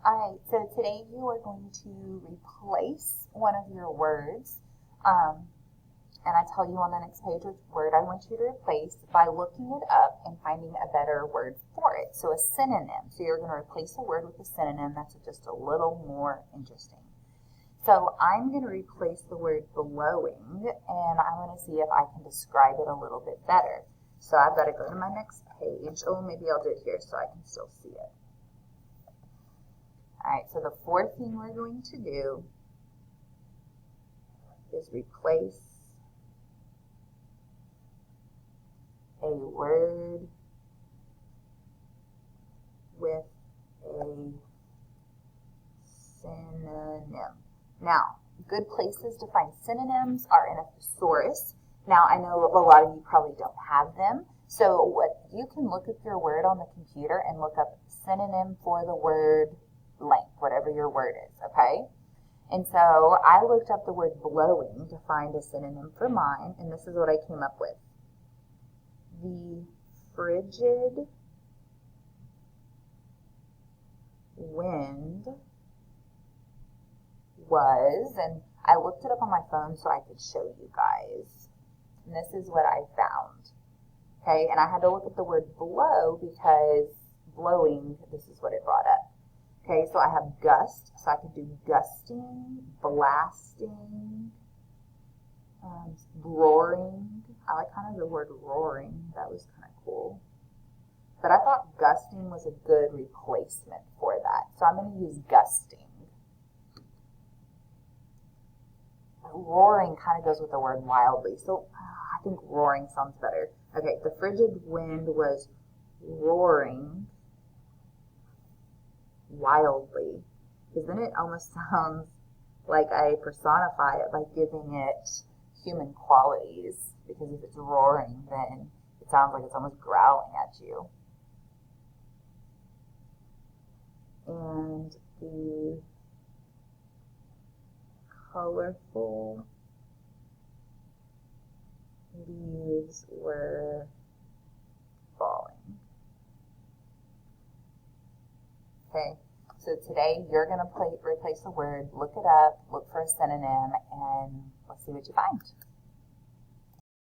Alright, so today you are going to replace one of your words. And I tell you on the next page which word I want you to replace by looking it up and finding a better word for it. So a synonym. So you're going to replace a word with a synonym that's just a little more interesting. So I'm going to replace the word blowing, and I want to see if I can describe it a little bit better. So I've got to go to my next page. Oh, maybe I'll do it here so I can still see it. Alright, so the fourth thing we're going to do is replace a word with a synonym. Now, good places to find synonyms are in a thesaurus. Now, I know a lot of you probably don't have them, so what you can look up your word on the computer and look up synonym for the word blank, whatever your word is, okay? And so I looked up the word blowing to find a synonym for mine, and this is what I came up with. The frigid wind was, and I looked it up on my phone so I could show you guys. And this is what I found. Okay, and I had to look up the word blow because blowing, this is what it brought up. Okay, so I have gust, so I could do gusting, blasting, roaring. I like kind of the word roaring. That was kind of cool. But I thought gusting was a good replacement for that. So I'm going to use gusting. Roaring kind of goes with the word wildly. So I think roaring sounds better. Okay, the frigid wind was roaring wildly. Because then it almost sounds like I personify it by giving it human qualities. Because if it's roaring, then it sounds like it's almost growling at you. And the colorful leaves were falling. Okay, so today you're going to replace a word, look it up, look for a synonym, and let's see what you find.